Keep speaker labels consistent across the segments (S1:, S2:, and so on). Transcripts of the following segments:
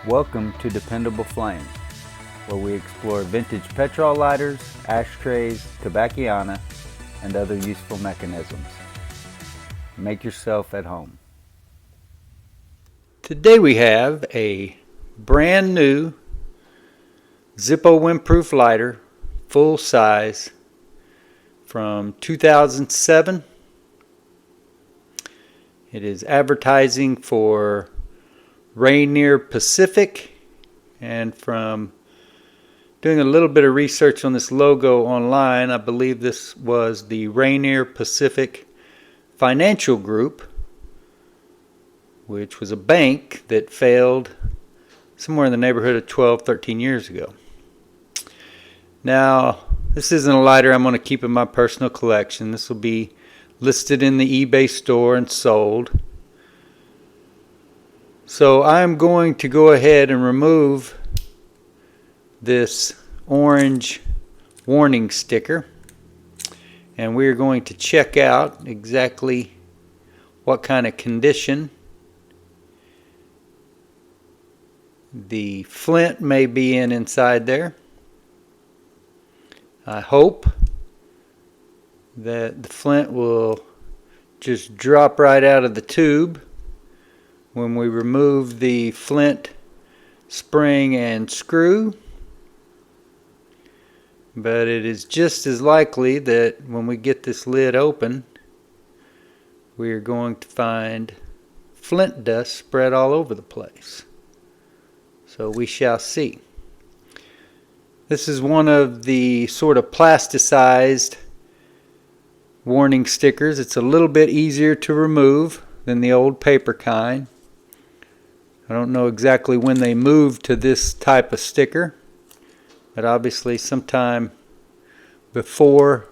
S1: Welcome to Dependable Flame, where we explore vintage petrol lighters, ashtrays, tobacconana, and other useful mechanisms. Make yourself at home. Today we have a brand new Zippo windproof lighter, full size, from 2007. It is advertising for Rainier Pacific, and from doing a little bit of research on this logo online, I believe this was the Rainier Pacific Financial Group, which was a bank that failed somewhere in the neighborhood of 12, 13 years ago. Now, this isn't a lighter I'm going to keep in my personal collection. This will be listed in the eBay store and sold. So I'm going to go ahead and remove this orange warning sticker, and we're going to check out exactly what kind of condition the Flint may be in inside there. I hope that the Flint will just drop right out of the tube when we remove the Flint spring and screw, but it is just as likely that when we get this lid open, we are going to find Flint dust spread all over the place. So we shall see. This is one of the sort of plasticized warning stickers. It's a little bit easier to remove than the old paper kind. I don't know exactly when they moved to this type of sticker, but obviously sometime before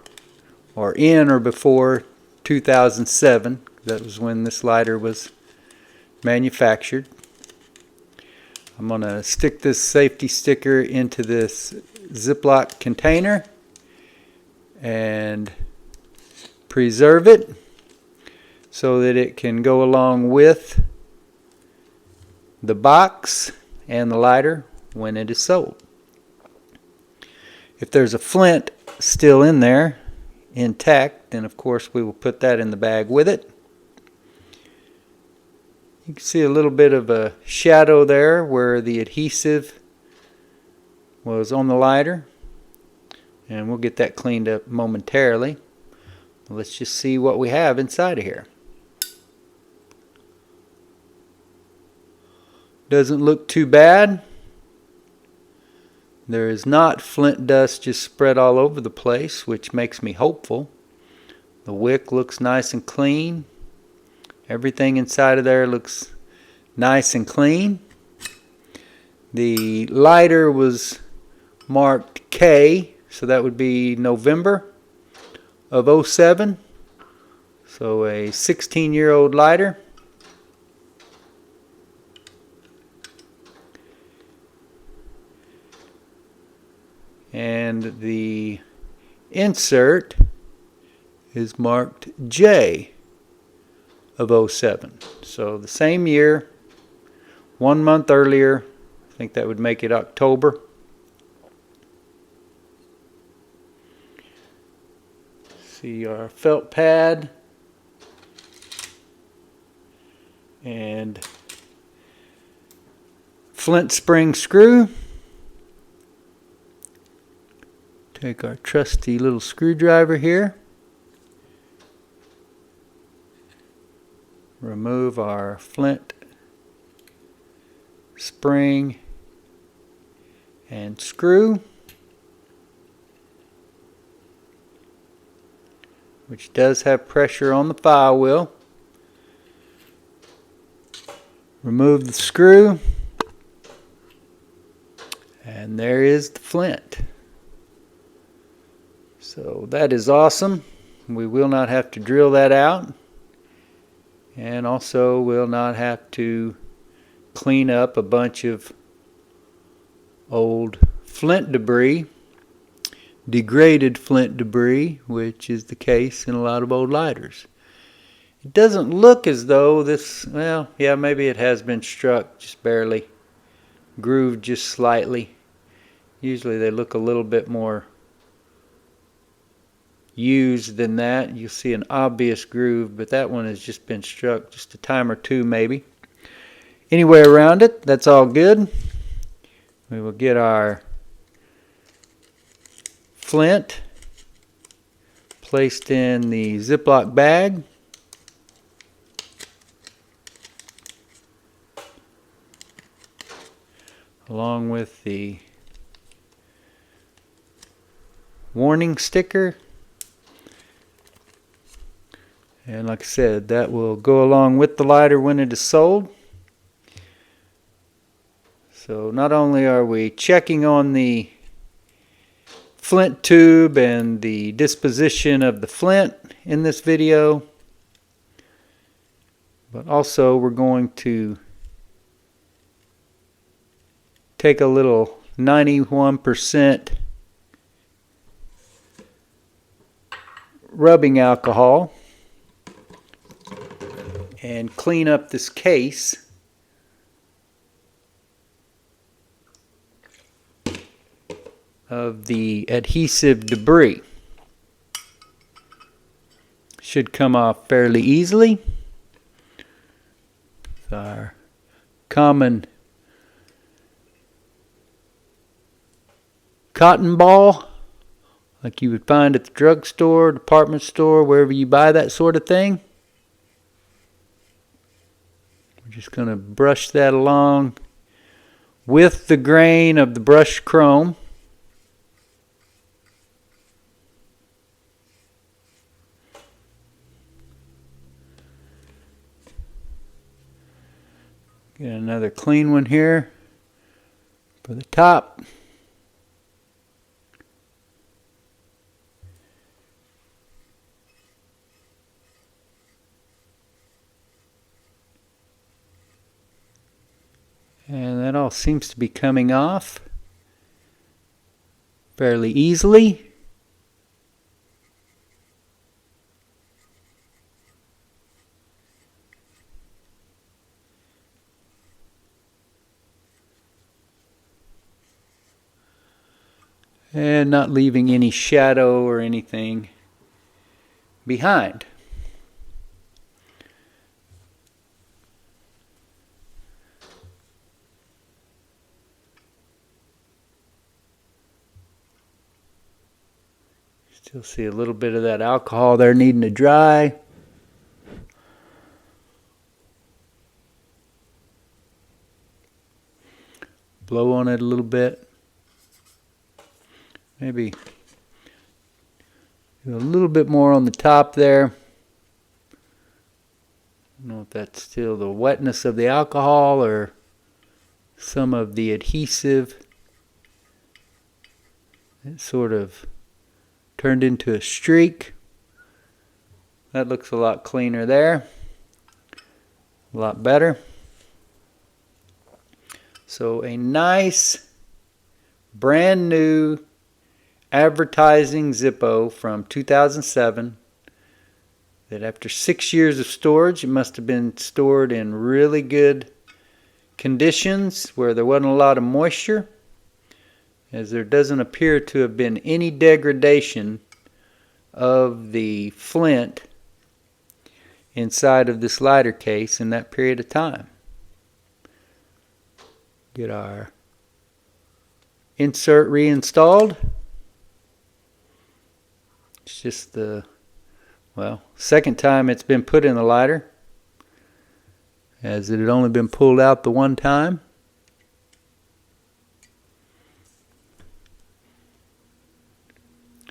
S1: or in or before 2007. That was when this lighter was manufactured. I'm going to stick this safety sticker into this Ziploc container and preserve it so that it can go along with the box and the lighter when it is sold. If there's a Flint still in there intact, then of course we will put that in the bag with it. You can see a little bit of a shadow there where the adhesive was on the lighter, and we'll get that cleaned up momentarily. Let's just see what we have inside of here. Doesn't look too bad. There is not Flint dust just spread all over the place, which makes me hopeful. The wick looks nice and clean. Everything inside of there looks nice and clean. The lighter was marked K, so that would be November of 07. So a 16-year-old lighter. And the insert is marked J of 07. So the same year, 1 month earlier. I think that would make it October. See our felt pad and Flint spring screw. Take our trusty little screwdriver here. Remove our Flint spring and screw, which does have pressure on the file wheel. Remove the screw, and there is the Flint. So that is awesome. We will not have to drill that out, and also will not have to clean up a bunch of old Flint debris, degraded Flint debris, which is the case in a lot of old lighters. It doesn't look as though this, well, yeah, maybe it has been struck just barely grooved just slightly. Usually they look a little bit more used than that. You'll see an obvious groove, but that one has just been struck just a time or two maybe. Anyway, around it, that's all good. We will get our Flint placed in the Ziploc bag. Along with the warning sticker. And like I said, that will go along with the lighter when it is sold. So not only are we checking on the flint tube and the disposition of the flint in this video, but also we're going to take a little 91% rubbing alcohol and clean up this case of the adhesive debris. Should come off fairly easily. It's our common cotton ball, like you would find at the drugstore, department store, wherever you buy that sort of thing. We're just going to brush that along with the grain of the brushed chrome. Get another clean one here for the top. And that all seems to be coming off fairly easily. And not leaving any shadow or anything behind. Still see a little bit of that alcohol there needing to dry. Blow on it a little bit. Maybe do a little bit more on the top there. I don't know if that's still the wetness of the alcohol or some of the adhesive. It sort of turned into a streak. That looks a lot cleaner there. A lot better. So a nice brand new advertising Zippo from 2007 that after 6 years of storage, it must have been stored in really good conditions where there wasn't a lot of moisture, as there doesn't appear to have been any degradation of the flint inside of this lighter case in that period of time. Get our insert reinstalled. It's just the, well, second time it's been put in the lighter, as it had only been pulled out the one time.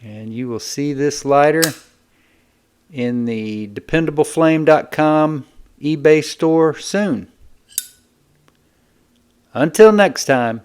S1: And you will see this lighter in the dependableflame.com eBay store soon. Until next time.